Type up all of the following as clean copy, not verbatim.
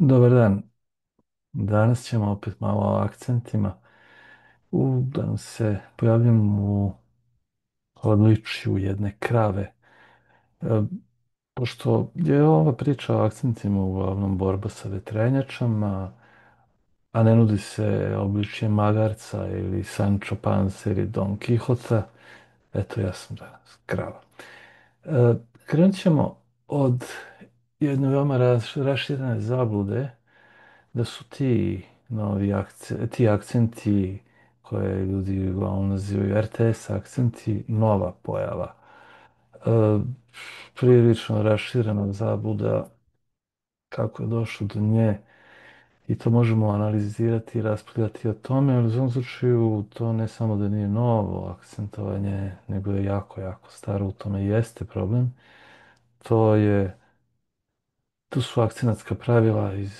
Dobar dan. Danas ćemo opet malo o akcentima. Danas se pojavljam u odličju jedne krave. E, Pošto je ova priča o akcentima uglavnom borba sa vetrenjačama, a ne nudi se obličje magarca ili Sancho Panza ili Don Quixota, eto ja sam danas krava. Krenut ćemo od jedne veoma raširene zablude da su ti akcenti koje ljudi uglavnom nazivaju RTS akcenti nova pojava. E, Prilično raširena zabluda kako je došlo do nje i to možemo analizirati i raspravljati o tome, ali u svom slučaju to ne samo da nije novo akcentovanje, nego je jako, jako staro, u tome i jeste problem. To je, to su akcentska pravila iz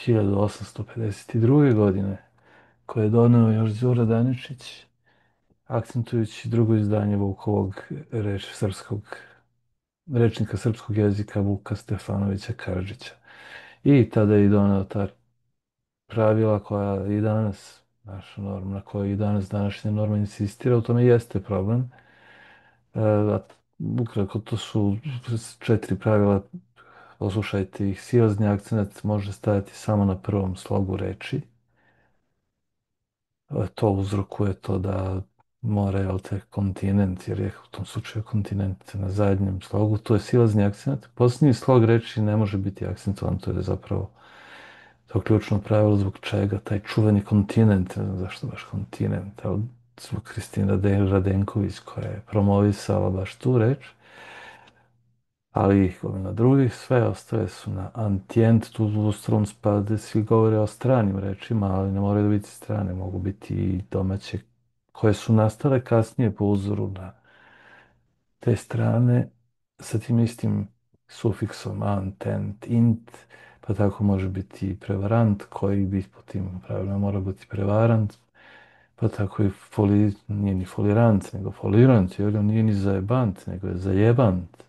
1852. godine koje je doneo još Đuro Daničić, akcentujući drugo izdanje Vukovog rečnika srpskog jezika Vuka Stefanovića Karadžića. I tada je i doneo ta pravila koja i danas, naša norma, na kojoj i danas današnja norma insistira, u tome jeste problem. Ukratko, to su 4 pravila, poslušajte ih. Silazni akcent može stajati samo na prvom slogu reči. To uzrokuje to da mora, jel te, kontinent, jer je u tom slučaju kontinent na zadnjem slogu, to je silazni akcent. Posljednji slog reči ne može biti akcentovan, to je zapravo to ključno pravilo zbog čega taj čuveni kontinent, ne znam zašto baš kontinent, ali zbog Kristina Radenković koja je promovisala baš tu reč, ali na drugih sve ostale su na antijent, tu strum spade, svi govore o stranim rečima, ali ne moraju biti strane, mogu biti i domaće, koje su nastale kasnije po uzoru na te strane, sa tim istim sufiksom antent, int, pa tako može biti i prevarant, koji bi po tim pravilima mora biti prevarant, pa tako i nije ni folirant, nego folirant, jer on nije ni zajebant, nego je zajebant.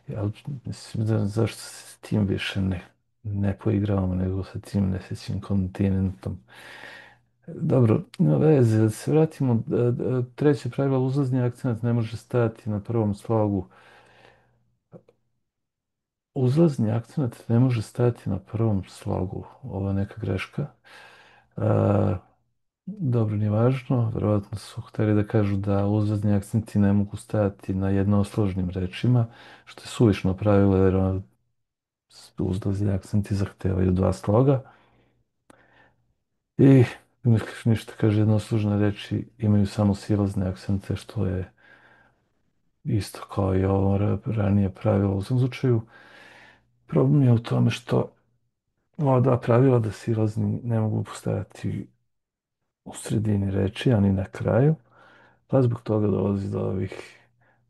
Ja mislim da zašto se s tim više ne poigravamo nego sa tim nesećim kontinentom. Dobro, nema veze, da se vratimo. Treće pravilo, uzlazni akcent ne može stajati na prvom slogu. Uzlazni akcent ne može stajati na prvom slogu. Ovo je neka greška. E, Dobro, nije važno. Vjerovatno su htjeli da kažu da uzlazni akcenti ne mogu stajati na jednosložnim rečima, što je suvišno pravilo jer uzlazni akcenti zahtevaju dva sloga. I ništa, kaže, jednoslužne reči imaju samo silazne akcente, što je isto kao i ovo ranije pravilo. U svom slučaju, problem je u tome što ova dva pravila da silazni ne mogu postojati u sredini reči, ani na kraju, pa zbog toga dolazi do ovih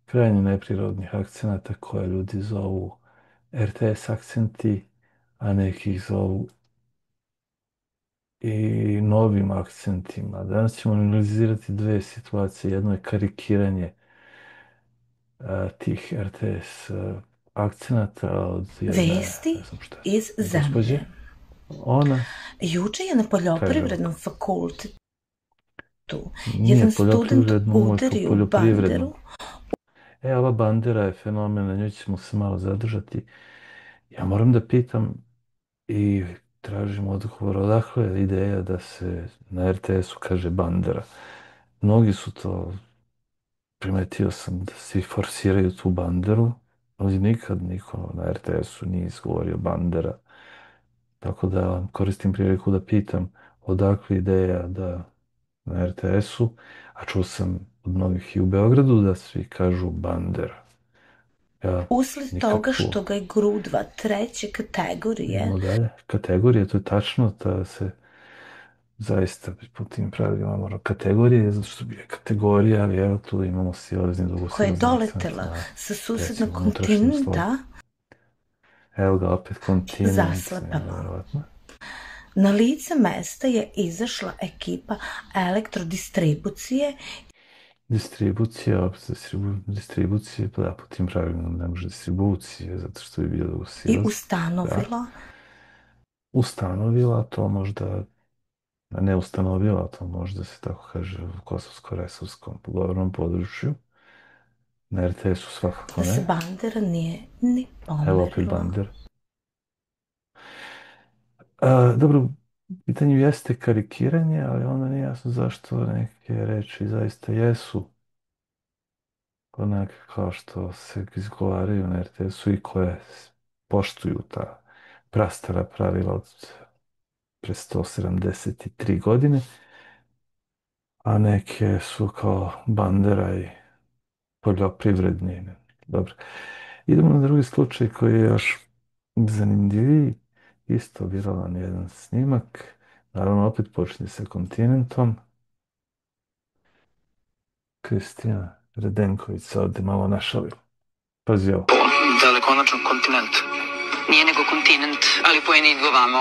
krajnje neprirodnih akcenata koje ljudi zovu RTS akcenti, a neki ih zovu i novim akcentima. Danas ćemo analizirati dve situacije. Jedno je karikiranje tih RTS akcenata od jedne, Vesti ne znam šta, iz gospođe. zemlje. Ona Juče je na kaže poljoprivrednom ovako, fakultetu jedan nije student poljoprivredno, ovo je udario u poljoprivredno. banderu. Ova bandera je fenomen, na njoj ćemo se malo zadržati. Ja moram da pitam i tražim odgovor odakle je ideja da se na RTS-u kaže bandera. Mnogi su to, primetio sam da svi forsiraju tu banderu, ali nikad niko na RTS-u nije izgovorio bandera. Tako da vam koristim priliku da pitam odakle ideja da na RTS-u, a čuo sam od mnogih i u Beogradu da svi kažu bandera. Ja Usled nikad toga čuo. što ga je grudva treće kategorije Idemo dalje. Kategorije, to je tačno da se zaista po tim pravilima mora kategorije, zato što je kategorija, ali evo tu imamo silazni, koja je dugosilazni akcent doletela na, sa susednog recimo, unutrašnjem slogu. kontinenta Evo ga opet kontinent, zaslepela. nevjerovatno. Na lice mesta je izašla ekipa elektrodistribucije Distribucija, opet distribucije, pa da, po tim pravilima ne može distribucije, zato što je bio i dugosilazni. Da. ustanovila ustanovila to možda, ne ustanovila to možda se tako kaže u Kosovsko-Resavskom govornom području, na RTS-u svakako Da se ne. bandera nije ni Evo opet pomerila. Bander. Dobro, u pitanju jeste karikiranje, ali onda nije jasno zašto neke reči zaista jesu onake kao što se izgovaraju na RTS-u i koje poštuju ta prastara pravila od pre 173 godine, a neke su kao Bandera i poljoprivredni. Dobro. Idemo na drugi slučaj koji je još zanimljiviji. Isto viralan jedan snimak. Naravno, opet počinje sa kontinentom. Kristina Redenković se ovdje malo našalila. Pazi ovo. Da li konačno kontinent? Nije nego kontinent, ali pojenit go vamo.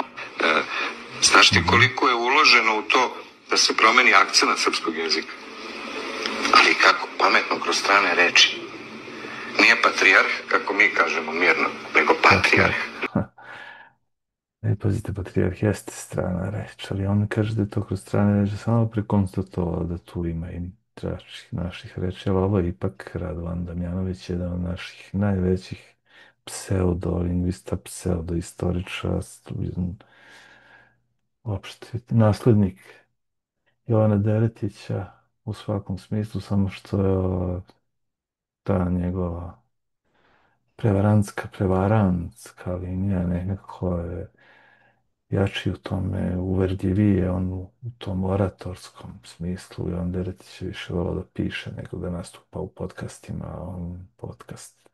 Znaš ti koliko je uloženo u to da se promeni akcent srpskog jezika? Ali kako? Pametno, kroz strane reči. Nije patrijarh, kako mi kažemo mirno, nego patrijarh. Ne, pazite, patrijarh jeste strana reč, ali on kaže da je to kroz strane reči samo prekonstatovao da tu ima i naših reči, ali ovo je ipak Radovan Damjanović, jedan od naših najvećih pseudolingvista, pseudoistoričara, uopšte naslednik Jovana Deretića u svakom smislu, samo što je ta njegova prevarantska linija nekako je jači u tome, uverdljiviji je on u tom oratorskom smislu i on Deretić je više volao da piše nego da nastupa u podcastima, a on podcast.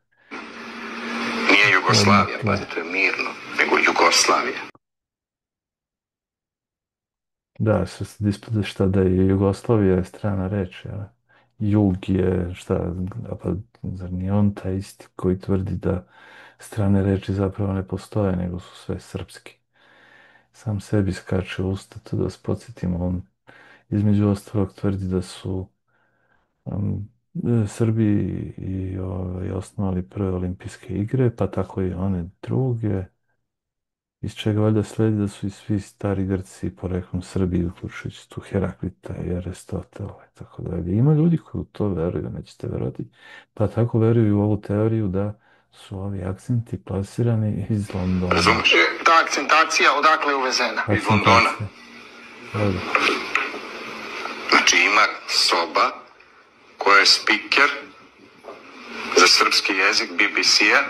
Nije Jugoslavija, pazite, mirno, nego Jugoslavija. Da, što se ispada šta da je Jugoslavija je strana reč, ja. Jug je šta, a pa zar nije on taj isti koji tvrdi da strane reči zapravo ne postoje, nego su sve srpski. Sam sebi skače u usta, to da vas podsjetimo, on između ostalog tvrdi da su Srbi i osnovali prve olimpijske igre, pa tako i one druge, iz čega valjda sledi da su i svi stari Grci poreklom Srbi, uključujući tu Heraklita i Aristotela i tako dalje. Ima ljudi koji u to veruju, nećete verovati, pa tako veruju u ovu teoriju da su ovi akcenti plasirani iz Londona. Razumeš? Ta akcentacija odakle je uvezena? Iz Londona. Ovdje. Znači ima soba koja je speaker za srpski jezik BBC-a,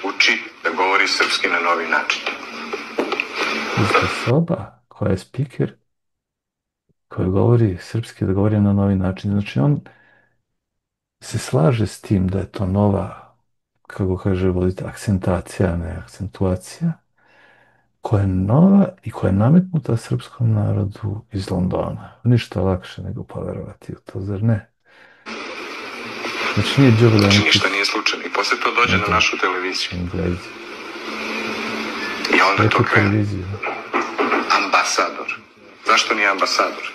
uči da govori srpski na novi način. Ista soba koja je speaker koji govori srpski, da govori na novi način. Znači on se slaže s tim da je to nova, kako kaže vodite, akcentacija, ne akcentuacija, koja je nova i koja je nametnuta srpskom narodu iz Londona. Ništa lakše nego poverovati u to, zar ne? Znači nije džoba da Znači ništa nije slučajno. I posle to dođe na našu televiziju. Englezi. I onda to krene. Televiziju. Ambasador. Zašto nije ambasador?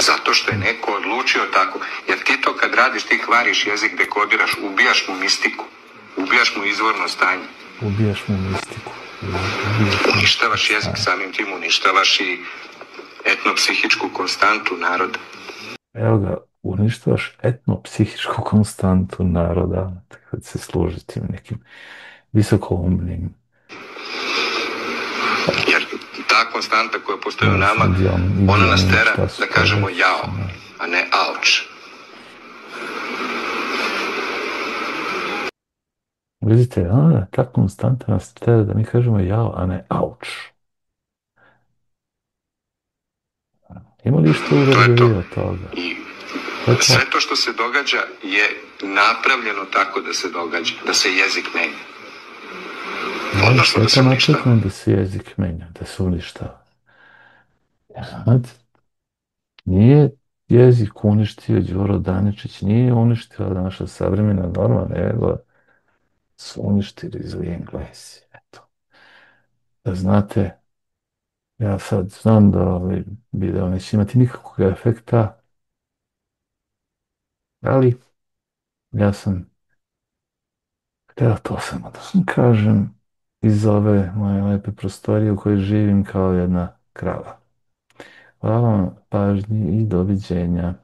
Zato što je neko odlučio tako. Jer ti to kad radiš, ti hvariš jezik, dekodiraš, ubijaš mu mistiku. Ubijaš mu izvorno stanje. Ubijaš mu mistiku. Uništavaš jezik, samim tim uništavaš i etnopsihičku konstantu naroda. Evo ga, uništavaš etnopsihičku konstantu naroda, kad se služi tim nekim visokoumnim. Jer ta konstanta koja postoji u nama, ona nas tera da kažemo jao, a ne auč. Vidite, ta konstanta nas tera da mi kažemo jao, a ne auč. Ima li što uvredljivije od toga? I sve to što se događa je napravljeno tako da se događa, da se jezik menja. Odnosno da se uništava. Da se jezik menja, da se uništava. Znate, nije jezik uništio Đuro Daničić, nije uništila naša savremena norma, nego su uništili zli Englezi. Eto. Da znate, ja sad znam da ovaj video neće imati nikakvog efekta, ali ja sam htio to samo da kažem, iz ove moje lepe prostorije u kojoj živim kao jedna krava. Hvala vam na pažnji i doviđenja.